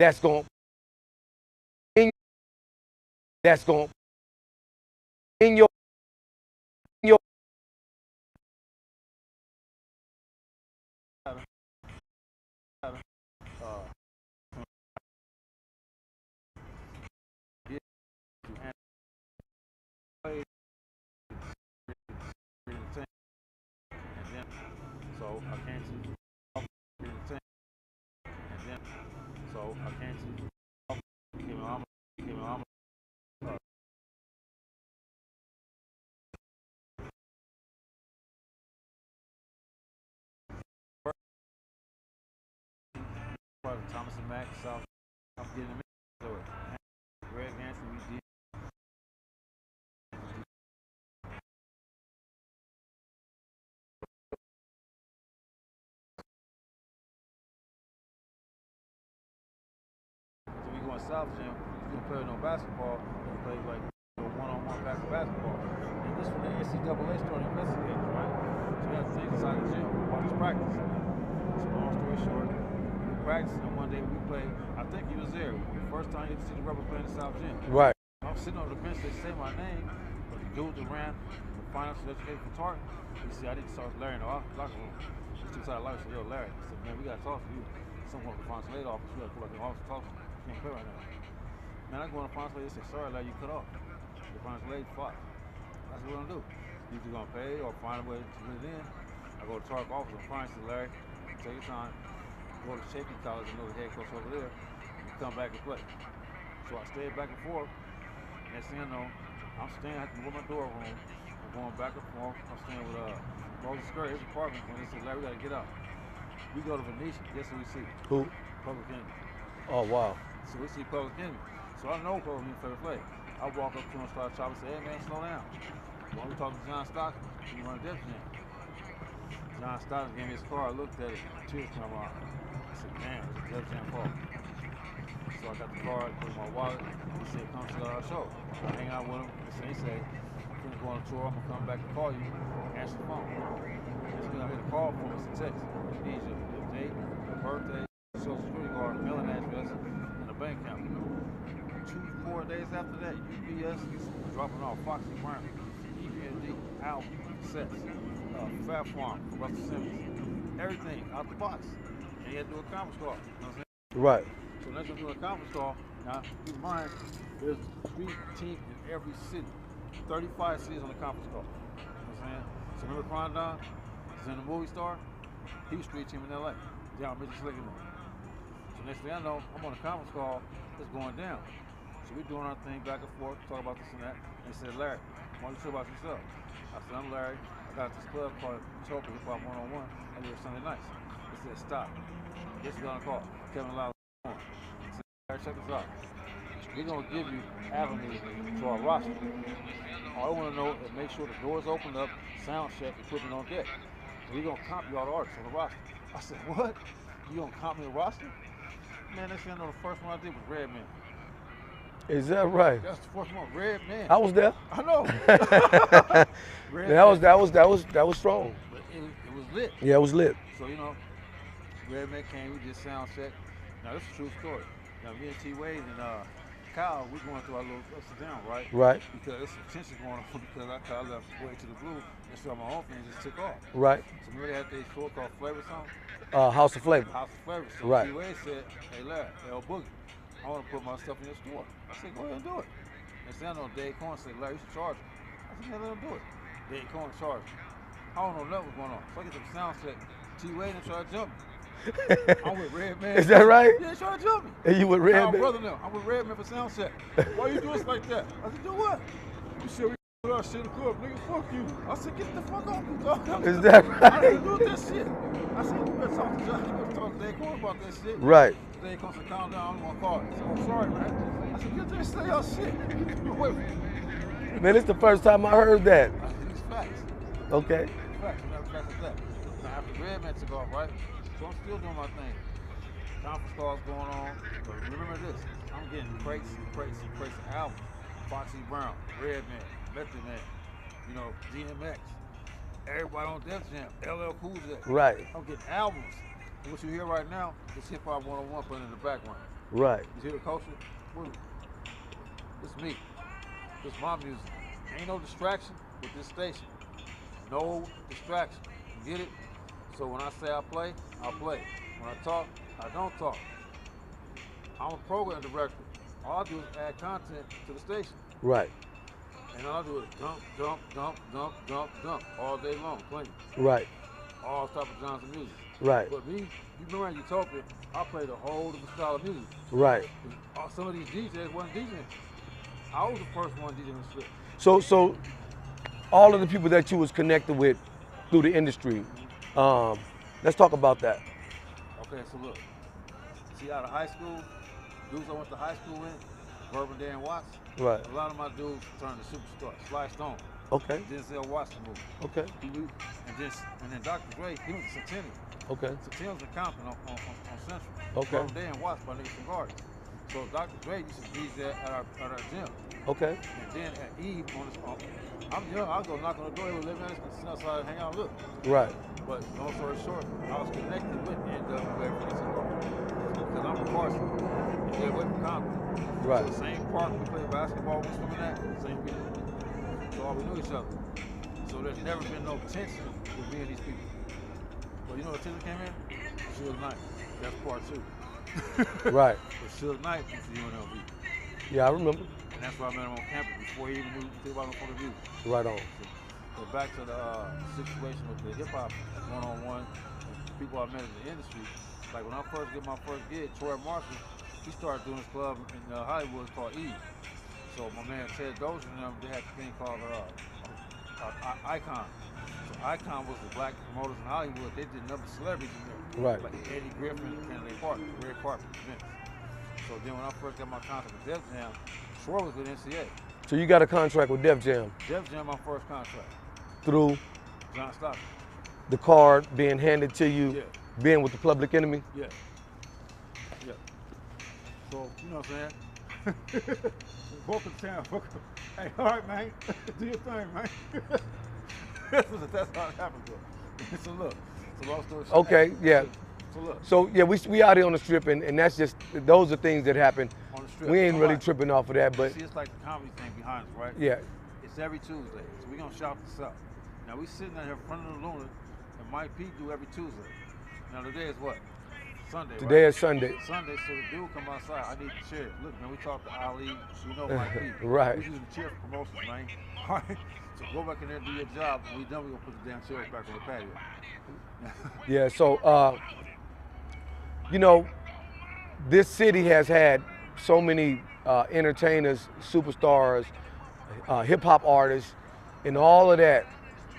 that's going in your so I can't see and then so I can't see Thomas and Mack, South. I'm getting them into it. Greg Hansen, we did. So we going South Gym. We gonna play no basketball. We play like one-on-one basketball. And this one, the NCAA started investigating, right? So we have to take inside the gym, watch us practice. So long story short, we practiced, and one day we played. I think he was there. The first time you get to see the rubber play in the South Gym. right. I'm sitting on the bench, they say my name, but the dude that ran the financial education for Target, he said, I need to start Larry in the locker room. He's too tired of life. I said, yo, Larry. I said, man, we got to talk to you. Someone from the financial aid office, we got to pull out the office and talk to you. You can't play right now. Man, I go in the financial aid, they say, sorry, Larry, you cut off. The financial aid fought. That's what we're going to do. You either going to pay or find a way to get it in. I go to Target office and find you, Larry, take your time, go to Shaky College and know the head coach over there, and come back and play. So I stayed back and forth. Next thing I know, I'm staying at my dorm room. I'm going back and forth. I'm staying with Moses Scurry, his apartment. When they said, Larry, we got to get out. We go to Venetian. Guess who we see? Who? Public Enemy. Oh, wow. So we see Public Enemy. So I know Public Enemy favorite play. I walk up to him, start chopping, say, hey, man, slow down. When we talking to John Stockton, he run a Def Jam. John Stockton gave me his car. I looked at it. Tears come out. I said, damn, it's a Def Jam call. So I got the card, put it in my wallet. He said, come to our show. I hang out with him. He said, I'm going to go on a tour. I'm going to come back and call you. Answer the phone. Next thing I get a call from us, a text. He needs your date, your birthday, social security card, mailing address, and a bank account. 4 days after that, UPS is dropping off Foxy Brown, EPMD, album, sets, Fab Farm, Russell Simmons, everything out the box. And he had to do a conference call. You know what I'm saying? Right. So let's do a conference call. Now, keep in mind, there's 3 teams in every city. 35 cities on the conference call. You know what I'm saying? So remember Crondon? He's in the movie star. He was street team in LA. Down Mitchell Slick in there. So next thing I know, I'm on a conference call. It's going down. So we're doing our thing back and forth, talk about this and that. And he said, Larry, why don't you talk about yourself? I said, I'm Larry. I got this club called Utopia, HipHop101. I do it Sunday nights. He said, stop. Guess who's on the call? Kevin Lowry. I said, Larry, check this out. We're going to give you avenues to our roster. All I want to know is make sure the doors open up, sound check, equipment on deck. We're going to comp you all the artists on the roster. I said, what? You going to comp me the roster? Man, next thing I know, the first one I did was Redman. Is that right? That's the first one, Redman. I was there. I know. that was strong. But it was lit. Yeah, it was lit. So, you know, Redman came, we did sound check. Now, this is a true story. Now, me and T-Wade and Kyle, we're going through our little ups and downs, right? Right. Because there's some tension going on because Kyle left Way to the Blue and so my own thing just took off. Right. So remember they had this show called Flavor Song? House of Flavor. House of Flavor. So right. T-Wade said, hey Larry, L Boogie, I want to put my stuff in your store. I said, go ahead and do it. And then I know Dave Cohen said, Larry, you should charge him. I said, yeah, let him do it. Dave Cohen charged him. I don't know what was going on. So I get to the sound check. T-Wade and try to jump me. I'm with Redman. Is that right? Yeah, try to jump me. And you with Redman? My brother now. I'm with Redman for sound check. Why you doing us like that? I said, do what? You said we put our shit in the club. Nigga, fuck you. I said, get the fuck off me, dog. Is that right? I didn't do that shit. I said, you better talk to John. You better talk to Dave Cohen about that shit. Right. Dave Cohen said, calm down. I'm going to call it. I said, I'm sorry, man. I said, get there, say your shit. Wait. Man, it's the first time I heard that. I said, these facts. Okay. Facts. You never facts like that. Now, after Redman took off, right? So I'm still doing my thing. Conference calls going on, but remember this, I'm getting crates of albums. Foxy Brown, Redman, Method Man, you know, DMX, everybody on Def Jam, LL Cool J. Right. I'm getting albums. What you hear right now is HipHop101 playing in the background. Right. You hear the culture? It's me. It's my music. Ain't no distraction with this station. No distraction. You get it? So when I say I play, I play. When I talk, I don't talk. I'm a program director. All I do is add content to the station. Right. And all I do is dump, dump, dump, dump, dump, dump all day long, playing. Right. All type of genres of music. Right. But me, you remember in Utopia, I played a whole different style of music. Right. Some of these DJs wasn't DJing. I was the first one DJing the strip. So all of the people that you was connected with through the industry, let's talk about that. Okay, so look. See, out of high school, dudes I went to high school with, Verban Dan Watts. Right. A lot of my dudes turned to superstars. Sly Stone. Okay. Denzel Washington movie. Okay. And then Dr. Dre, he went to Centennial. Okay. Centennial's in Compton on Central. Okay. Verban Dan Watts by niggas from Garden. So Dr. Dre used to DJ at our gym. Okay. And then at Eve on his I'm young, I'll go knock on the door, he was living at sit outside and hang out and look. Right. But long story short, I was connected with NWA because I'm from Carson. They're away from Compton. Right. So the same park we played basketball, we swimming at, same people. So all we knew each other. So there's never been no tension with me and these people. But you know what tension came in? Suge Knight. That's part 2. Right. But Suge Knight was the UNLV. Yeah, I remember. And that's why I met him on campus before he even knew anything about him from the view. Right on. So back to the situation with the hip-hop one-on-one and people I met in the industry. Like when I first get my first gig, Troy Marshall, he started doing this club in Hollywood called Eve. So my man Ted Dozier and them, they had a thing called Icon. So Icon was the black promoters in Hollywood. They did nothing but celebrities in there. Right. Like Eddie Griffin, Kennedy Parker, Red Carpet events. So then when I first got my contract with Def Jam, Troy was with NCA. So you got a contract with Def Jam Def Jam, my first contract. through John Stockton. the card being handed to you, Yeah. being with the Public Enemy? Yeah. Yeah. So, you know what I'm saying? Welcome to town. Hey, all right, man. Do your thing, man. That's how it happened, though. So look, it's a long story short. Okay, yeah. So look, So yeah, we out here on the strip, and that's just, those are things that happen. on the strip. We ain't really Alright. tripping off of that, but See, it's like the comedy thing behind us, right? yeah. It's every Tuesday, so we're gonna shout this out. Now we sitting out here in front of the Luna, and Mike P do every Tuesday. Now today is what? Sunday, Today right? is Sunday. Sunday, so the dude come outside, I need the chair. Look, man, we talked to Ali, we know Mike P. Right. We using the chair for promotions, man. All right, so go back in there and do your job. When we done, we gonna put the damn chairs back on the patio. Yeah, so, you know, this city has had so many entertainers, superstars, hip-hop artists, and all of that.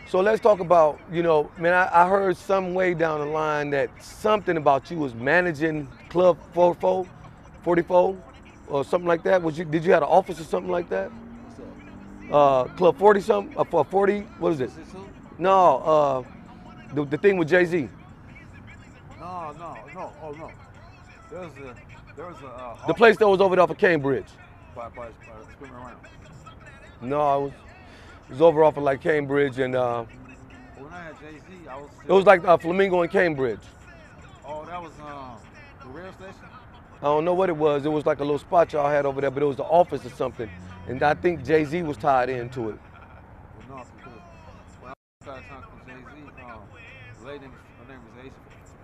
So let's talk about, you know, man, I heard some way down the line that something about you was managing Club 44 or something like that. Did you have an office or something like that? What's that? Club 40 something, 40, what is it? Is this who? No, the thing with Jay-Z. No, oh no. There was a The place that was over there off of Cambridge. by spinning around. No, it was over off of like Cambridge, and When I had Jay-Z, I was it was like Flamingo and Cambridge. Oh, that was the rail station? I don't know what it was. It was like a little spot y'all had over there, but it was the office or something. And I think Jay-Z was tied into it. Well, no, because when I started talking to Jay-Z, the lady, her name was Ace,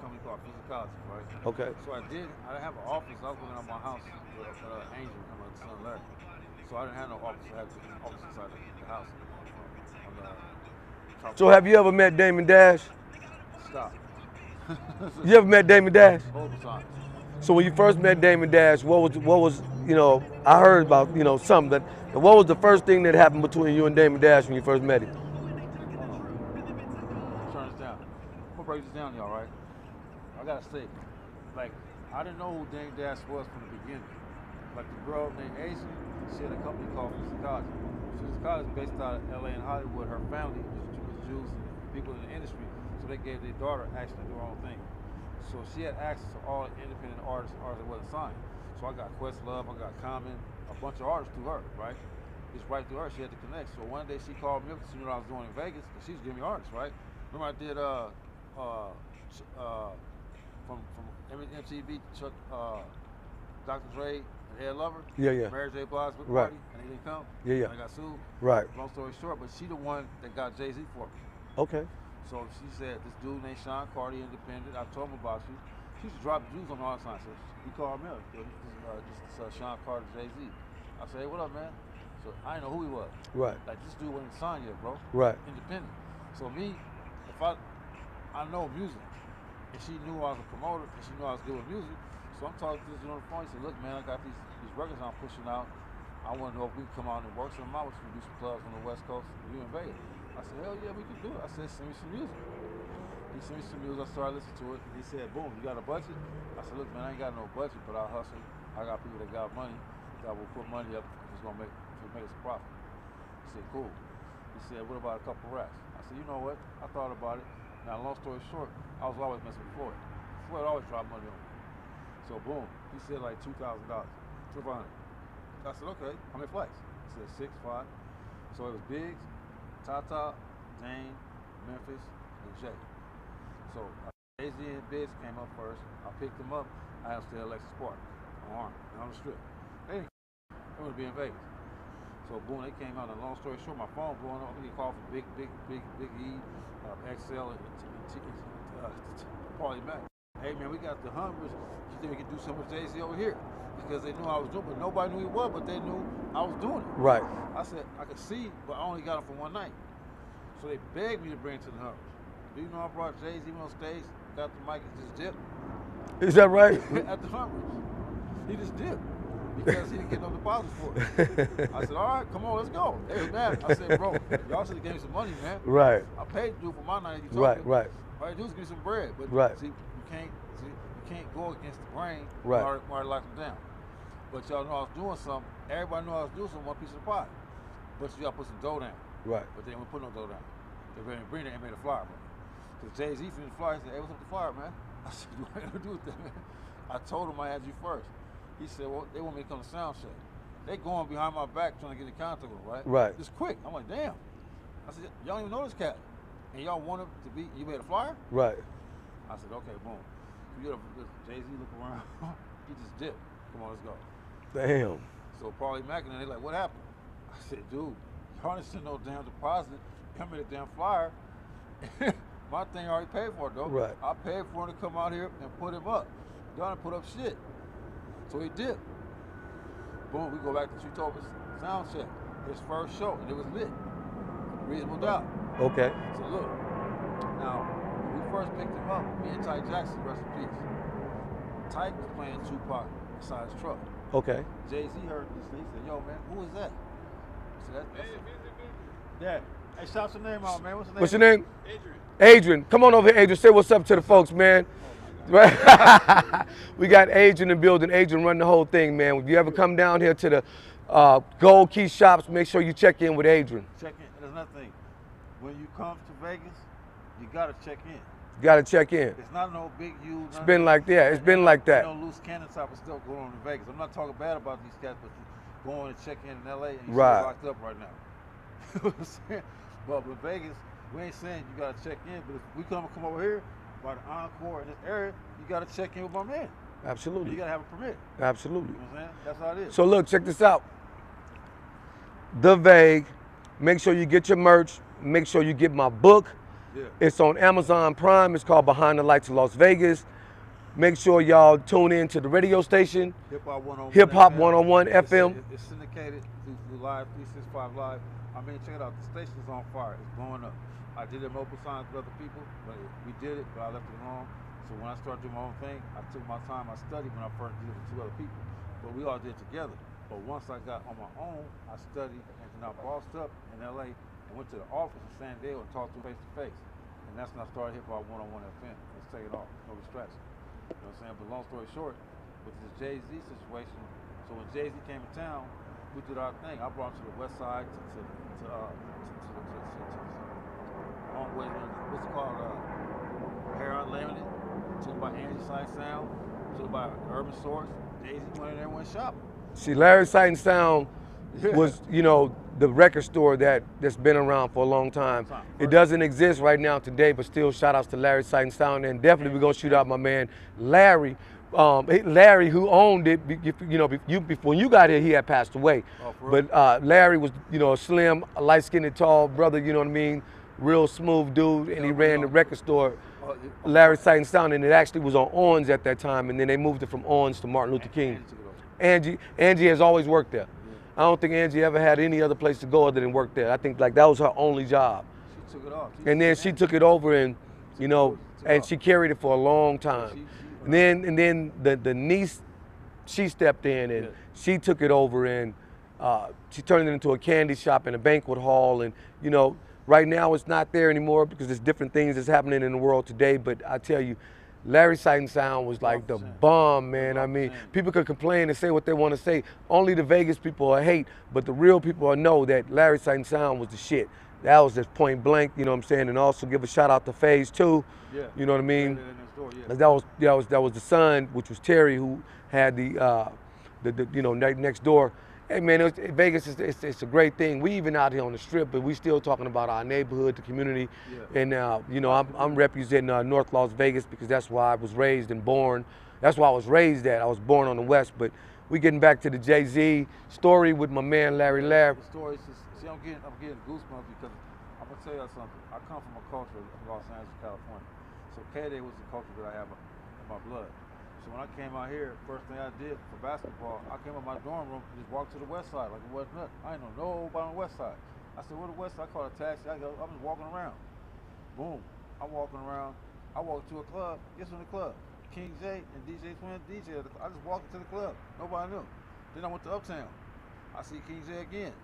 from a company called Physicology, right? Okay. So I didn't have an office. I was working on my house with Angel and my son Larry. So I didn't have no office. I had an office inside the house. So have you ever met Damon Dash? Stop. You ever met Damon Dash? Multiple times. So when you first met Damon Dash, what was you know, I heard about, you know, something, but what was the first thing that happened between you and Damon Dash when you first met him? Turn this down. I'm gonna break this down, y'all, right? I gotta say, like, I didn't know who Dame Dash was from the beginning. Like the girl named Asia, she had a company called Physicology. Physicology is based out of LA and Hollywood. Her family was Jews and people in the industry, so they gave their daughter actually to do her own thing. So she had access to all the independent artists that wasn't signed. So I got Questlove, I got Common, a bunch of artists through her, right? Just right through her, she had to connect. So one day she called me up because she knew what I was doing in Vegas, because she was giving me artists, right? Remember I did from MTV, Chuck, Dr. Dre, and Ed Lover. Yeah, yeah. Mary J. Blige with the Right. party, and they didn't come. Yeah, yeah. And I got sued. Right. Long story short, but she the one that got Jay-Z for me. Okay. So she said, this dude named Sean Cardi, independent. I told him about you. She used to drop Jews on all the time. So he called me up. This is Sean Carter, Jay-Z. I said, hey, what up, man? So I didn't know who he was. Right. Like, this dude wasn't signed yet, bro. Right. Independent. So me, if I know music, and she knew I was a promoter, and she knew I was good with music, so I'm talking to this dude on the phone. He said, look, man, I got these records I'm pushing out. I want to know if we can come out and work some out. We do some clubs on the West Coast. You in Vegas? I said, hell yeah, we can do it. I said, send me some music. He sent me some music. I started listening to it. He said, boom, you got a budget? I said, look, man, I ain't got no budget, but I'll hustle. I got people that got money that will put money up if it's gonna make us a profit. He said, cool. He said, what about a couple racks? I said, you know what? I thought about it. Now, long story short, I was always messing with Floyd. Floyd always dropped money on me. So boom, he said like $2,000, $2,500. I said, okay, how many flights? He said 6, 5. So it was Biggs, Tata, Dane, Memphis, and Jay. So Jay-Z and Biggs came up first. I picked them up. I had to stay at Lexus Park on Arm, on the strip. They would be in Vegas. So boom, they came out. And long story short, my phone blowing up. I get a call from Big E, XL, and Paulie Mac. Hey man, we got the Hummers. You think we could do something with Jay-Z over here? Because they knew I was doing it, but nobody knew he was, but they knew I was doing it. Right. I said, I could see, but I only got him for one night. So they begged me to bring it to the Hummers. Do you know I brought Jay-Z on stage, got the mic and just dipped? Is that right? At the Hummers. He just dipped because he didn't get no deposits for it. I said, all right, come on, let's go. They was mad. I said, bro, y'all should have gave me some money, man. Right. I paid you for my night. Right. All right, do is give me some bread. But right. See, you can't go against the grain. Right. Or lock them down. But y'all know I was doing something. Everybody knew I was doing something, one piece of the pie. But you got to put some dough down. Right. But they didn't put no dough down. They were going to bring it and made a flyer, man. Because Jay-Z finished the flyer, he said, hey, what's up with the flyer, man? I said, what am I going to do with that, man? I told him I had you first. He said, well, they want me to come to sound check. They going behind my back trying to get in contact with him, right? Right. Just quick. I'm like, damn. I said, y'all don't even know this cat. And y'all want him to be, you made a flyer? Right. I said, okay, boom. You get Jay-Z look around. He just dipped. Come on, let's go. Damn. So Paulie Mac and they like, what happened? I said, dude, y'all didn't send no damn deposit. Come in a damn flyer. My thing already paid for it, though. Right. I paid for him to come out here and put him up. Y'all didn't put up shit. So he dipped. Boom, we go back to Utopia sound check. His first show, and it was lit. Reasonable Doubt. Okay. So look, now, when we first picked him up, me and Ty Jackson, rest in peace. Ty was playing Tupac inside his truck. Okay. Jay-Z heard this thing. He said, yo, man, who is that? I said, that's yeah. Hey, shout your name out, man. What's your name? Adrian. Adrian. Come on over here, Adrian. Say what's up to the folks, man. Right. We got Adrian in the building. Adrian run the whole thing, man. If you ever come down here to the Gold Key shops, make sure you check in with Adrian. Check in. There's another thing. When you come to Vegas, you gotta check in. You gotta check in. It's not no big huge. It's been like that. Yeah, it's been like that. No loose cannon type of stuff going on in Vegas. I'm not talking bad about these cats, but you going and check in LA and you're right. locked up right now. You know what I'm saying? But with Vegas, we ain't saying you gotta check in, but if we come over here by the Encore in this area, you gotta check in with my man. Absolutely. You gotta have a permit. Absolutely. You know what I'm saying? That's how it is. So look, check this out. The Vague. Make sure you get your merch. Make sure you get my book. Yeah. It's on Amazon Prime. It's called Behind the Lights of Las Vegas. Make sure y'all tune in to the radio station. HipHop101. HipHop101 FM. It's syndicated through Live 365 Live. I mean, check it out. The station's on fire. It's blowing up. I did it mobile signs with other people, but we did it, but I left it alone. So when I started doing my own thing, I took my time. I studied when I first did it with 2 other people, but we all did it together. But once I got on my own, I studied and then I bossed up in LA and went to the office in San Diego and talked to them face to face. And that's when I started HipHop101 FM. Let's take it off, no distraction. You know what I'm saying? But long story short, with this Jay-Z situation, so when Jay-Z came to town, we did our thing. I brought him to the west side, what's it called? Hair Unlimited, to by Angie Side Sound, to by Urban Source. Jay-Z went in there and went shopping. See, Larry Sight and Sound was, you know, the record store that's been around for a long time. It doesn't exist right now today, but still shout outs to Larry Sight and Sound, and definitely we're gonna shoot out my man Larry. Larry, who owned it, you know, when you got here, he had passed away. But Larry was, you know, a slim, light-skinned, tall brother, you know what I mean? Real smooth dude, and he ran the record store, Larry Sight and Sound, and it actually was on Owens at that time, and then they moved it from Owens to Martin Luther King. Angie has always worked there. I don't think Angie ever had any other place to go other than work there. I think like that was her only job. She took it off. And then she took it over, and you know, and she carried it for a long time. And then the niece, she stepped in and she took it over, and she turned it into a candy shop and a banquet hall. And you know, right now it's not there anymore because there's different things that's happening in the world today. But I tell you, Larry Sight and Sound was like the bomb, man. I mean, people could complain and say what they want to say. Only the Vegas people are hate, but the real people know that Larry Sight and Sound was the shit. That was just point blank, you know what I'm saying? And also give a shout out to Phase 2, you know what I mean? That was the son, which was Terry, who had the you know, next door. Hey man, Vegas it's a great thing. We even out here on the Strip, but we still talking about our neighborhood, the community, and you know, I'm representing North Las Vegas because that's where I was raised and born. That's where I was raised at. I was born on the West, but we getting back to the Jay-Z story with my man Larry. The story is just, see, I'm getting goosebumps because I'm gonna tell you something. I come from a culture of Los Angeles, California, so K-Day was the culture that I have in my blood. So when I came out here, first thing I did for basketball, I came up my dorm room and just walked to the west side like it wasn't nothing. I ain't know nobody on the west side. I said, where the west side? I called a taxi. I'm just walking around. Boom. I'm walking around. I walked to a club. Guess in the club? King J and DJ Twin DJ. I just walked into the club. Nobody knew. Then I went to Uptown. I see King J again.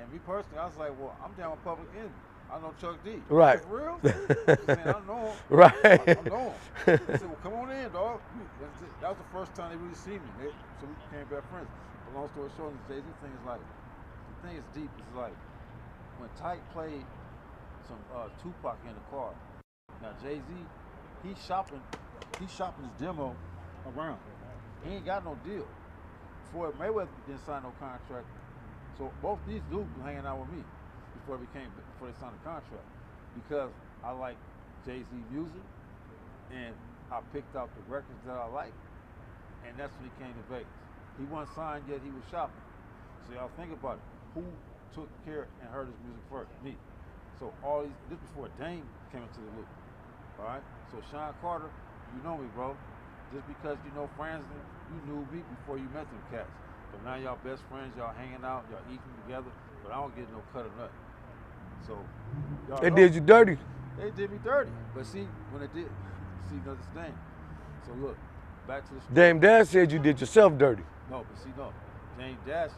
And me personally, I was like, well, I'm down with Public Enemy. I know Chuck D. Right. For real? I know him. Right. I know him. They said, well, come on in, dog. That was the first time they really seen me. So we became best friends. But long story short, the Jay-Z thing is like, the thing is deep. It's like, when Tyke played some Tupac in the car, now Jay-Z, he's shopping his demo around. He ain't got no deal. Floyd Mayweather didn't sign no contract. So both these dudes were hanging out with me before they signed the contract, because I like Jay-Z music and I picked out the records that I like, and that's when he came to Vegas. He wasn't signed yet, he was shopping. So y'all think about it. Who took care and heard his music first? Me. So all these, this before Dame came into the loop. All right? So Sean Carter, you know me, bro. Just because you know friends, you knew me before you met them cats. But now y'all best friends, y'all hanging out, y'all eating together, but I don't get no cut or nothing. So they did you dirty. They did me dirty. But see, when they did, see another thing. So look, back to the story. Dame Dash said you did yourself dirty. No, but see, no. Dame Dash,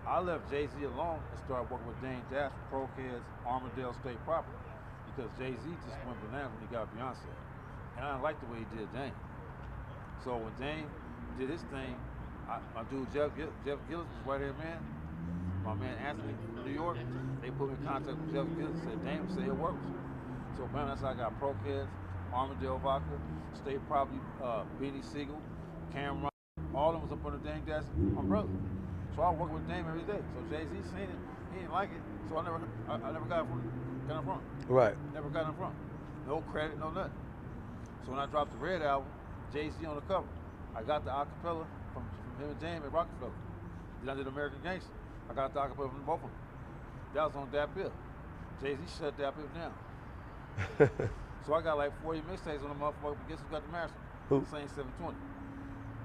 I left Jay-Z alone and started working with Dame Dash for Pro-Kids, Armadale State Property, because Jay-Z just went bananas when he got Beyonce. And I didn't like the way he did Dame. So when Dame did his thing, my dude Jeff Gillis was right here, man. My man Anthony from New York, they put me in contact with Jeff Gillis and said, Dame said he'll work with you. So man, that's how I got Pro-Kids, Armadale Vodka, State Property, Beanie Siegel, Cameron, all of them was up under Dame Dash umbrella. So I work with Dame every day. So Jay-Z seen it, he didn't like it, so I never got in front. Right. Never got in front. No credit, no nothing. So when I dropped the Red album, Jay-Z on the cover. I got the acapella from him and Dame at Rockefeller. Then I did American Gangster. I got the acapella from both of them. That was on Dat Piff. Jay-Z shut Dat Piff down. So I got like 40 mixtapes on the motherfucker, but guess who got the master? Who? Same 720.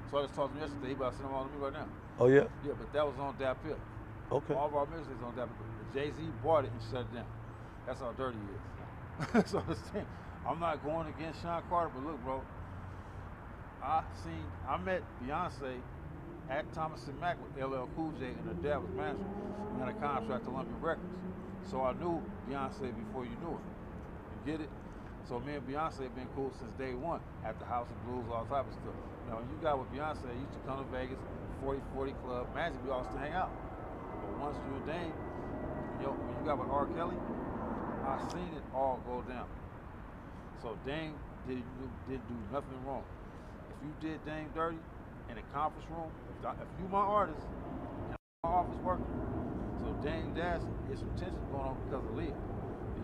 So I just talked to him yesterday, he about to send them all to me right now. Oh yeah? Yeah, but that was on Dat Piff. Okay. All of our mixtapes on Dat Piff. Jay-Z bought it and shut it down. That's how dirty he is. So I'm not going against Sean Carter, but look, bro, I met Beyonce at Thomas and Mack with LL Cool J, and her dad was manager. We had a contract to Olympia Records. So I knew Beyonce before you knew her. You get it? So me and Beyonce have been cool since day one, at the House of Blues, all type of stuff. Now when you got with Beyonce, you used to come to Vegas, 40-40 Club, Magic, we all used to hang out. But once you and Dame, when you got with R. Kelly, I seen it all go down. So Dame didn't do nothing wrong. If you did Dame dirty in a conference room, if you my artist, and my office working. So Dame Dash, there's some tension going on because of Leah.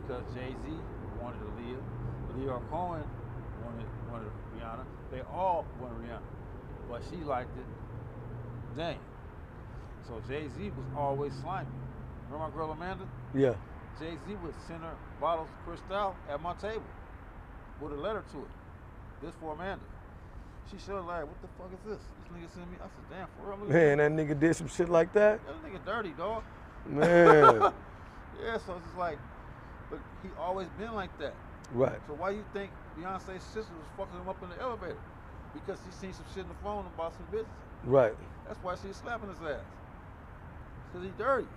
Because Jay-Z wanted Leah. Leah Cohen wanted Rihanna. They all wanted Rihanna. But she liked it. Dame. So Jay-Z was always slimy. Remember my girl Amanda? Yeah. Jay-Z would send her bottles of Cristal at my table with a letter to it. This for Amanda. She showed like, what the fuck is this? This nigga sent me. I said, damn, for real? Man, that nigga did some shit like that? That nigga dirty, dog. Man. Yeah, so it's just like, but he always been like that. Right. So why you think Beyonce's sister was fucking him up in the elevator? Because she seen some shit in the phone about some business. Right. That's why she's slapping his ass. Because he dirty.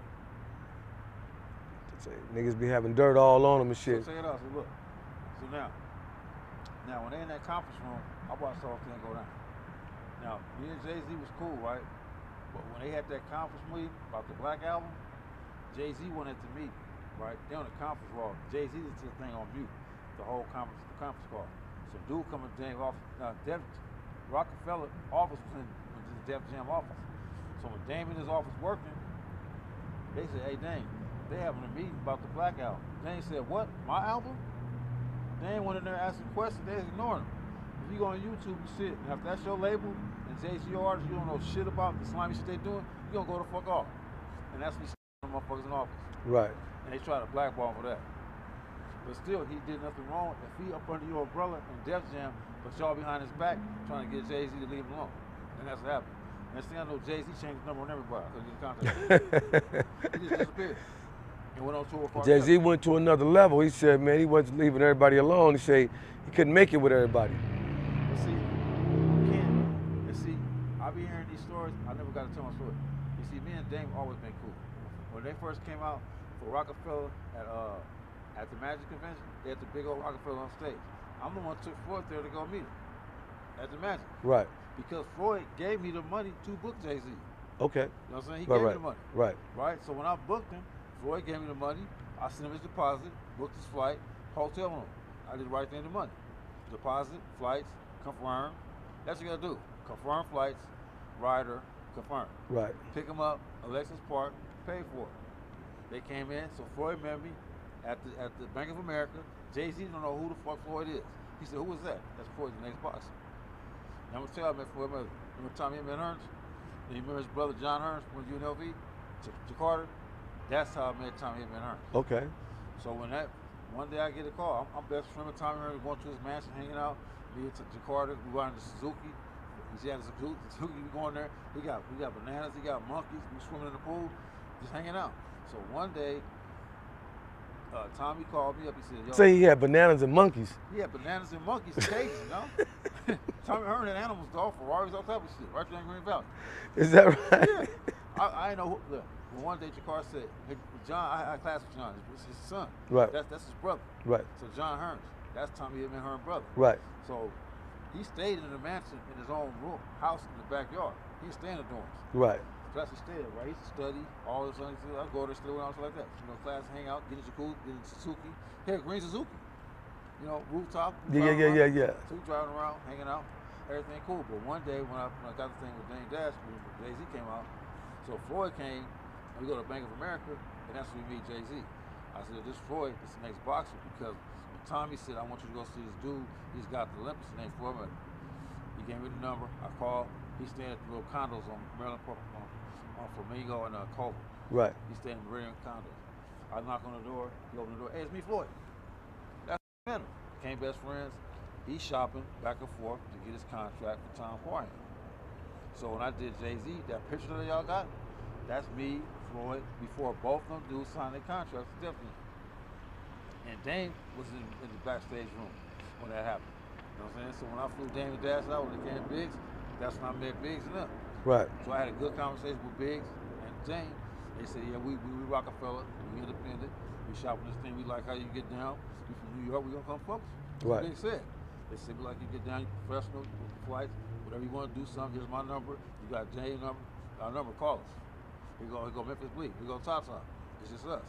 Niggas be having dirt all on them and shit. So check it out. So look. So now when they in that conference room, I watched the whole thing go down. Now, me and Jay-Z was cool, right? But when they had that conference meeting about the Black Album, Jay-Z wanted to meet, right? They on the conference call. Jay-Z did the thing on mute, the whole conference call. So dude coming to Dame office. Now, Rockefeller office was in the Def Jam office. So when Dame in his office working, they said, hey, Dame, they having a meeting about the Black Album. Dame said, what? My album? Dame went in there asking questions. They was ignoring him. If you go on YouTube and shit, and if that's your label, and Jay-Z your artist, you don't know shit about the slimy shit they doing, you gonna go the fuck off. And that's what the motherfuckers in office. Right. And they try to blackball him for that. But still, he did nothing wrong. If he up under your umbrella in Def Jam, but y'all behind his back trying to get Jay-Z to leave him alone. And that's what happened. Next thing I know, Jay-Z changed his number on everybody. So he didn't contact him. He just disappeared. And went on tour for Jay-Z went to another level. He said, man, he wasn't leaving everybody alone. He said he couldn't make it with everybody. But see, you can't. And see, I be hearing these stories. I never got to tell my story. You see, me and Dame always been cool. When they first came out for Rockefeller at the Magic Convention, they had the big old Rockefeller on stage. I'm the one who took Floyd there to go meet him at the Magic. Right. Because Floyd gave me the money to book Jay-Z. Okay. You know what I'm saying? He gave me the money. Right. Right? So when I booked him, Floyd gave me the money. I sent him his deposit, booked his flight, hotel room. I did right there in the money. Deposit, flights, confirm. That's what you gotta do. Confirm flights, rider, confirm. Right. Pick him up, Alexis Park, pay for it. They came in, so Floyd met me at the Bank of America. Jay-Z don't know who the fuck Floyd is. He said, who is that? That's Floyd's next boss. And I'm gonna tell you, I met Floyd. Remember Tommy and Hearns? And you remember his brother John Hearns from UNLV? Jakarta? That's how I met Tommy and Hearns. Okay. So when one day I get a call, I'm best friend with Tommy Hearns, going to his mansion, hanging out. Me to Jakarta, we going to Suzuki. He had a Suzuki, we going there. We got bananas, he got monkeys, we swimming in the pool, just hanging out. So one day, Tommy called me up, he said, yo. Say he had bananas and monkeys. He had bananas and monkeys, cages, you know? Tommy Hearns had animals, dog, Ferraris, all type of shit, right there in Green Valley. Is that right? Yeah. I ain't know who, look, one day Jakarta said, hey, John, I had class with John, it's his son. Right. That's his brother. Right. So John Hearns, that's Tommy and Hearns' brother. Right. So he stayed in the mansion in his own room, house in the backyard. He didn't stay in the dorms. Right. So that's what he stayed at, right? He used to study, all this other stuff. I'd go there, study when I was like that. You know, class, hang out, get in Jacuzzi, get in Suzuki. Here, green Suzuki. You know, rooftop. Yeah. So we driving around, hanging out, everything cool. But one day when I got the thing with Dame Dash, when Jay-Z came out, so Floyd came, and we go to Bank of America, and that's when we meet Jay-Z. I said, this Floyd is the next boxer, because when Tommy said, I want you to go see this dude, he's got the Olympics, his name's Floyd Mayweather. He gave me the number, I called, he's staying at the little condos on Maryland Park, on Flamingo and Culver. Right. He's staying in Meridian condos. I knock on the door, he opened the door, hey, it's me, Floyd. That's him. Became best friends. He's shopping back and forth to get his contract for Tom Parham. So when I did Jay-Z, that picture that y'all got, that's me, Floyd, before both of them dudes signed their contracts, definitely. And Dame was in the backstage room when that happened. You know what I'm saying? So when I flew Dame and Dash out when they came to Biggs, that's when I met Biggs and them. Right. So I had a good conversation with Biggs and Dame. They said, yeah, we Rockefeller, we independent, we shopping this thing, we like how you get down. We from New York, we gonna come fuck with you. Right. Biggs said. They said, we like you get down, you professional, you book the flights, whatever you want to do, something, here's my number. You got Dame's number, our number, call us. We go Memphis Bleak, we go Top Top. It's just us.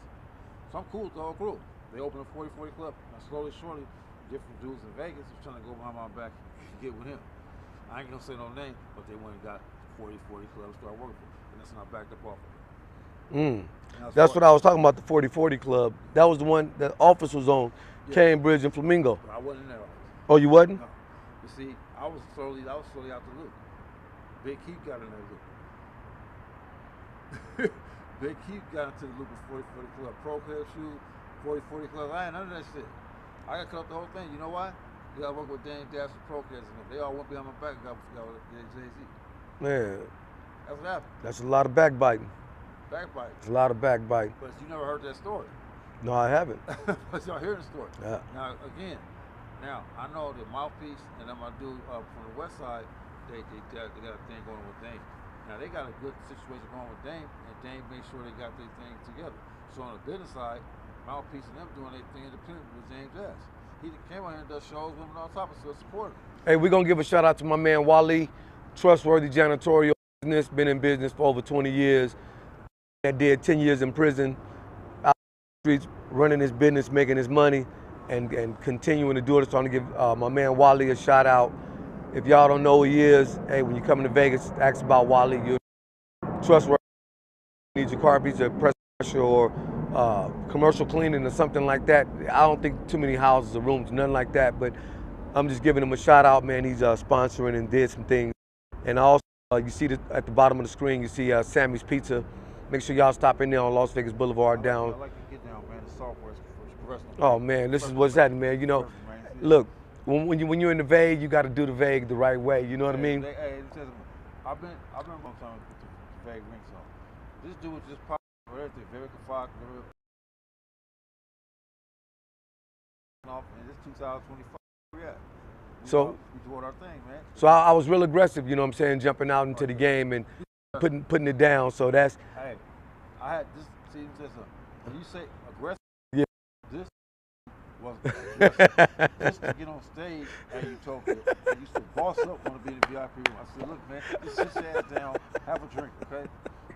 So I'm cool with the whole crew. They opened a 40-40 club, and slowly, shortly, different dudes in Vegas was trying to go behind my back and get with him. I ain't gonna say no name, but they went and got 40-40 club and started working for him. And that's when I backed up off of it. That's what I was talking about, the 40/40 Club. That was the one that office was on, Cambridge and Flamingo. I wasn't in that office. Oh, you wasn't? No. You see, I was slowly out the loop. Big Keith got in that loop. Big Keith got into the loop of 40/40 Club. Pro Club shoe, 40/40 Club. I ain't none of that shit. I got cut off the whole thing. You know why? You gotta work with Dame Dash and Pro Kids and them. They all went behind my back and got Jay-Z. Man. That's what happened. That's a lot of backbiting. Backbiting. It's a lot of backbiting. But you never heard that story. No, I haven't. But y'all hearing the story. Yeah. Now, again, I know the Mouthpiece and then my dude from the West Side, they got a thing going with Dame. Now, they got a good situation going with Dame, and Dame made sure they got their thing together. So on the business side, Mouthpiece and them doing their thing independent with James Jazz. He came out here and does shows with him on top of still support him. Hey, we're going to give a shout out to my man Wally, trustworthy janitorial business, been in business for over 20 years. That did 10 years in prison, out the streets, running his business, making his money, and continuing to do it. So I'm going to give my man Wally a shout out. If y'all don't know who he is, hey, when you come to Vegas, ask about Wally. You're trustworthy. You need your carpets, your pressure, or commercial cleaning or something like that. I don't think too many houses or rooms, nothing like that, but I'm just giving him a shout out, man. He's sponsoring and did some things. And also, you see at the bottom of the screen, you see Sammy's Pizza. Make sure y'all stop in there on Las Vegas Boulevard down. I like to get down, man. The software is professional. Oh, man, this is what's happening, man. You know, look, when you're in the vague, you got to do the vague the right way. You know what I mean? Hey, I've been a long time with the vague ring song. This dude was just popping for everything. Very Fox, off, and this 2025. Yeah. So we doing our thing, man. So I was real aggressive, you know what I'm saying, jumping out into the game and putting it down. So that's. Hey, I had this. See, when you say aggressive, yeah, this was aggressive. Just to get on stage at Utopia, I used to boss up want to be in the VIP room. I said, look, man, just sit your ass down, have a drink, okay?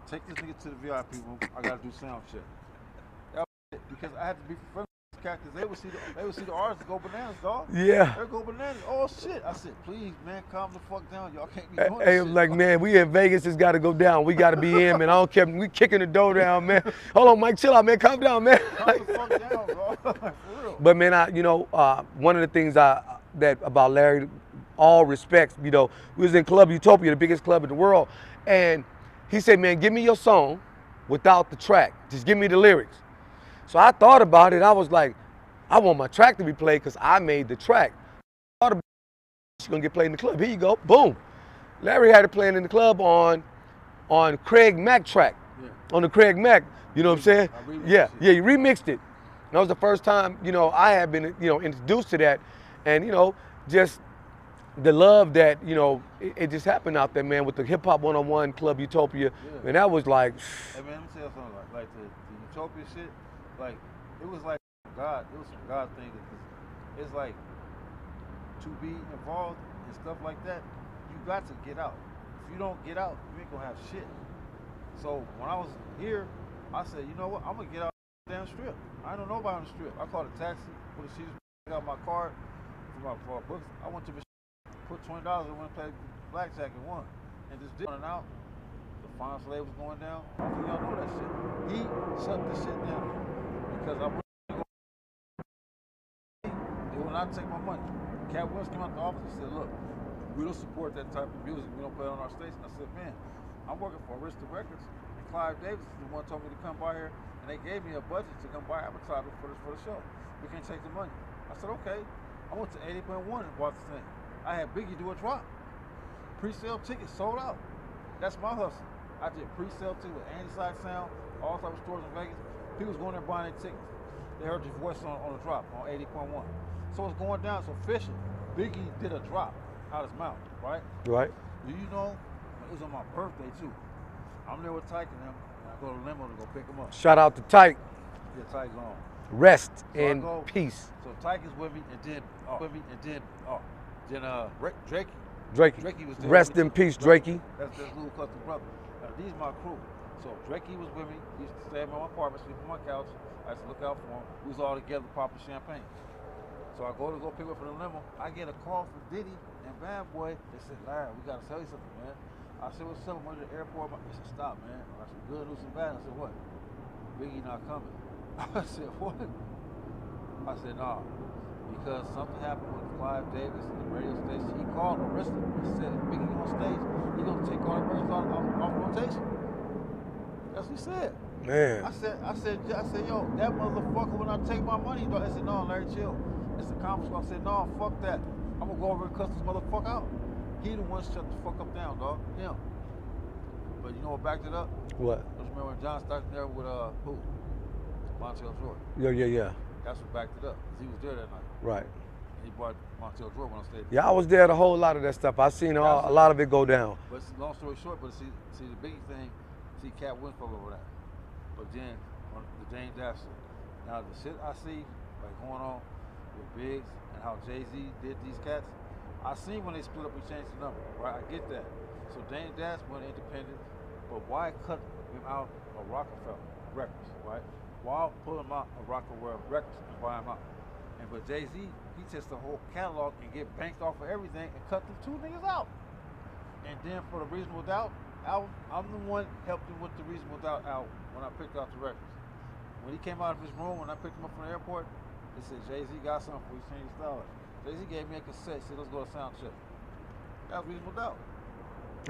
Take this nigga to the VIP room. I gotta do sound check. That was it, because I had to be friendly. Because they would see the artists go bananas, dog. Yeah. They go bananas. Oh shit! I said, please, man, calm the fuck down. Y'all can't be doing Hey, this I'm shit. like, man, we in Vegas. It's got to go down. We got to be in, man. I don't care. We kicking the door down, man. Hold on, Mike, chill out, man. Calm down, man. Calm the fuck down, bro. For real. But man, one of the things that about Larry, all respects, you know, we was in Club Utopia, the biggest club in the world, and he said, man, give me your song without the track. Just give me the lyrics. So I thought about it. I was like, I want my track to be played because I made the track. I thought about it's gonna get played in the club. Here you go, boom. Larry had it playing in the club on Craig Mack track, on the Craig Mack. You know what I'm saying? Yeah, you remixed it. That was the first time, you know, I had been, you know, introduced to that, and you know, just the love that, you know, it just happened out there, man, with the HipHop101 Club Utopia, and that was like. Hey man, let me tell you something. Like the Utopia shit, like it was like. God, it was some God thing. It's like to be involved in stuff like that, you got to get out. If you don't get out, you ain't gonna have shit. So when I was here, I said, you know what, I'm gonna get out the damn strip. I don't know about the strip. I called a taxi, she just got my card for my books. I went to put $20 and went and played blackjack and won. And just did running out. The final slave was going down. I think y'all know that shit. He shut this shit down because I went. When I take my money, Cat Williams came out the office and said, look, we don't support that type of music. We don't play it on our station. I said, man, I'm working for Arista Records, and Clive Davis is the one who told me to come by here, and they gave me a budget to come buy advertising for the show. We can't take the money. I said, okay. I went to 80.1 and bought the thing. I had Biggie do a drop. Pre-sale tickets sold out. That's my hustle. I did pre-sale tickets with Anti-Side Sound, all type of stores in Vegas. People was going there buying their tickets. They heard your voice on the drop on 80.1. So it's going down. So Fisher, Biggie did a drop out his mouth, right? Right. Do you know, it was on my birthday too. I'm there with Tyke and them, and I go to limo to go pick him up. Shout out to Tyke. Yeah, Tyke's on. Rest in peace. So Tyke is with me, and then Drakey was there. Rest in peace, Drakey. That's little cousin brother. Now these my crew. So Drakey was with me. He used to stay in my apartment, sleep on my couch. I used to look out for him. We was all together popping champagne. So I go pick up for the limo. I get a call from Diddy and Bad Boy. They said, Larry, we gotta tell you something, man. I said, what's up? I went to the airport. He said, stop, man. I said, good news and bad. I said, what? Biggie not coming. I said, what? I said, nah. Because something happened with Clive Davis and the radio station. He called Arista and said, if Biggie on stage, he gonna take all the records off rotation. That's what he said. Man. I said, yo, that motherfucker when I take my money, I said, no, Larry, chill. It's a conference call. I said, no, fuck that. I'm gonna go over and cuss this motherfucker out. He the one shut the fuck up down, dog. Him. But you know what backed it up? What? Don't you remember when John started there with who? Montel Jordan. Yeah. That's what backed it up. Cause he was there that night. Right. And he brought Montel Jordan on stage. Yeah, I was there. The whole lot of that stuff. I seen a lot of it go down. But long story short, but see the big thing, see Cat Winslow over that. But then on the James Dash. Now the shit I see like going on with Biggs and how Jay-Z did these cats, I seen when they split up, we changed the number, right? I get that. So Dame Dash went independent, but why cut him out of Rockefeller Records, right? Why pull him out of Rockefeller Records and buy him out? And but Jay-Z, he takes the whole catalog and get banked off of everything and cut the two niggas out. And then for the Reasonable Doubt album, I'm the one helped him with the Reasonable Doubt album when I picked out the records. When he came out of his room, when I picked him up from the airport, he said, Jay-Z got something for you, change your style. Jay-Z gave me a cassette, said, let's go to sound check. That was Reasonable Doubt.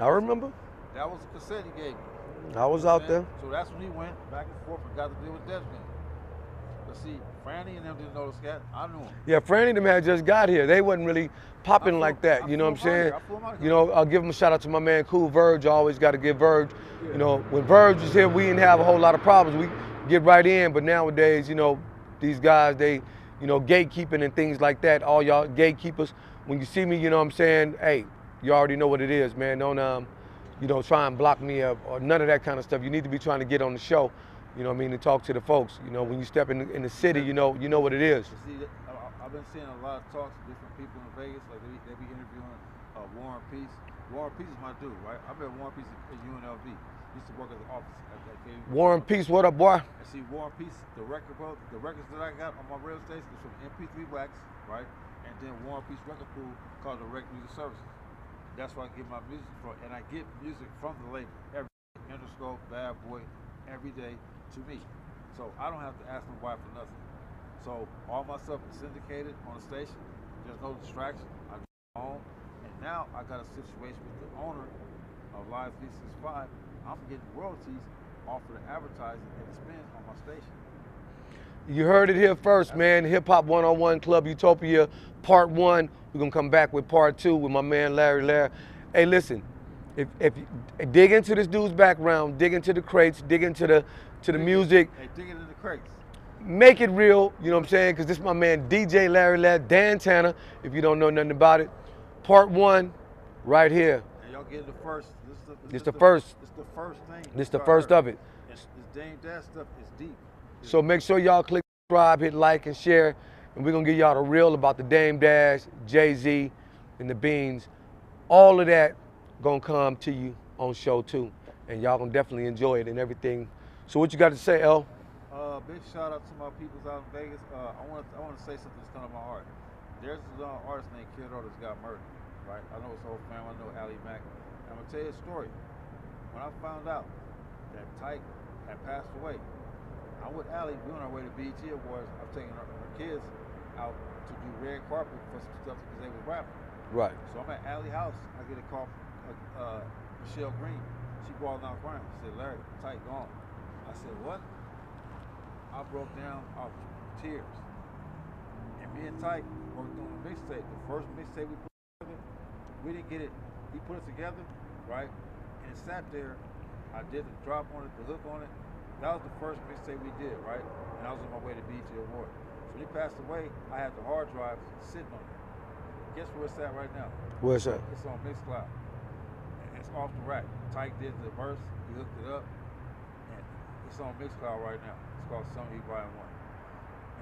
I remember. That was a cassette he gave me. I was out there. So that's when he went back and forth and got to deal with Desmond. But see, Franny and them didn't know this cat. I knew him. Yeah, Franny and them had just got here. They wasn't really popping like that. You know what I'm saying? You know, I'll give him a shout out to my man Cool Verge. I always got to give Verge. You know, when Verge was here, we didn't have a whole lot of problems. We get right in. But nowadays, you know, these guys, they, you know, gatekeeping and things like that. All y'all gatekeepers. When you see me, you know what I'm saying? Hey, you already know what it is, man. Don't you know, try and block me up or none of that kind of stuff. You need to be trying to get on the show. You know what I mean, to talk to the folks. You know, when you step in the city, you know what it is. See, I've been seeing a lot of talks with different people in Vegas. Like they be interviewing Warren Peace. Warren Peace is my dude, right? I met Warren Peace at UNLV. He used to work at the office at KU. Warren Peace, what up, boy? And see, Warren Peace, the records that I got on my radio station is from MP3 Wax, right? And then Warren Peace record pool called Direct Music Services. That's where I get my music from, and I get music from the label every day. Interscope, Bad Boy, every day. To me. So I don't have to ask my wife for nothing. So all my stuff is syndicated on the station. There's no distraction. I go home. And now I got a situation with the owner of Live 365. I'm getting royalties off of the advertising and the spins on my station. You heard it here first, man. HipHop101 Club Utopia Part 1. We're going to come back with Part 2 with my man Larry Lair. Hey, listen, if you dig into this dude's background, dig into the crates, dig into the music. Hey, dig it in the crates. Make it real, you know what I'm saying? Because this is my man DJ Larry Lair, Dan Tanner, if you don't know nothing about it. Part 1, right here. And y'all get the first. This the first. It's the first thing. This the first of it. This Dame Dash stuff is deep. So make sure y'all click subscribe, hit like and share, and we're gonna give y'all the real about the Dame Dash, Jay-Z, and the Beans. All of that gonna come to you on show 2, and y'all gonna definitely enjoy it and everything. So what you got to say, El? Big shout out to my peoples out in Vegas. I want to say something that's kind of my heart. There's this artist named Kid Roll that's got murdered, right? I know his whole family. I know Ali Mack. I'm gonna tell you a story. When I found out that Tyke had passed away, I'm with Ali. We on our way to BET Awards. I'm taking our kids out to do red carpet for some stuff because they was rapping. Right. So I'm at Ali's house. I get a call from Michelle Green. She brought down crying. She said, Larry, Tyke gone. I said, what? I broke down off tears. And me and Tyke worked on a mixtape. The first mixtape we put together, we didn't get it. He put it together, right? And it sat there. I did the drop on it, the hook on it. That was the first mixtape we did, right? And I was on my way to BET Award. So when he passed away, I had the hard drive sitting on it. Guess where it's at right now? Where's that? It's on Mixcloud. And it's off the rack. Tyke did the verse, he hooked it up, and it's on Mixcloud right now. It's called Some Heat Volume 1.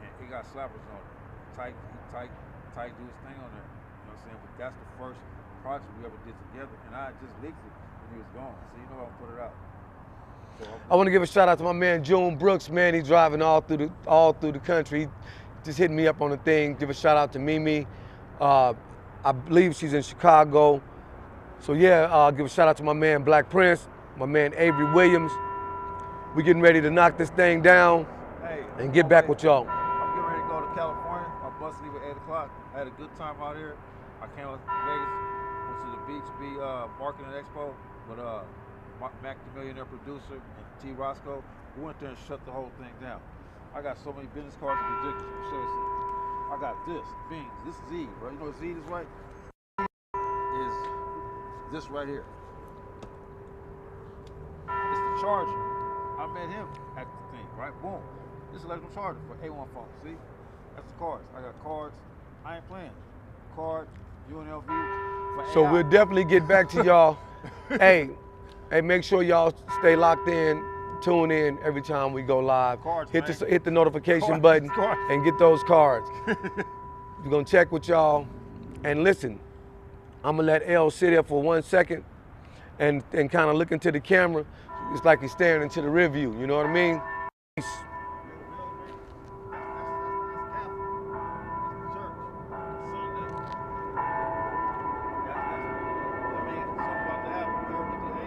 And it got slappers on it. Tyke do his thing on there. You know what I'm saying? But that's the first project we ever did together, and I just leaked it when he was gone. So you know I'll put it out. So I want to give a shout out to my man June Brooks, man. He's driving all through the country. He just hitting me up on the thing. Give a shout out to Mimi. I believe she's in Chicago. So yeah, I'll give a shout out to my man Black Prince, my man Avery Williams. We getting ready to knock this thing down and get back with y'all. I'm getting ready to go to California. My bus leave at 8 o'clock. I had a good time out here. I came out to Vegas, went to the beach, marketing expo, but Mac the Millionaire producer and T. Roscoe, we went there and shut the whole thing down. I got so many business cards, it's ridiculous. I'll show you something. I got this, Beans. This is Z, right? You know what Z is, right? Is this right here. It's the charger. I met him at the thing, right? Boom. This is electrical charger for A1 phone. See? That's the cards. I got cards. I ain't playing. Cards, UNLV. For So AI. we'll definitely get back to y'all. Hey, make sure y'all stay locked in, tune in every time we go live. Cards, hit the notification Cards, button cards. and get those cards. We're gonna check with y'all. And listen, I'm gonna let L sit here for 1 second and kind of look into the camera. It's like he's staring into the rear view, you know what I mean? Peace.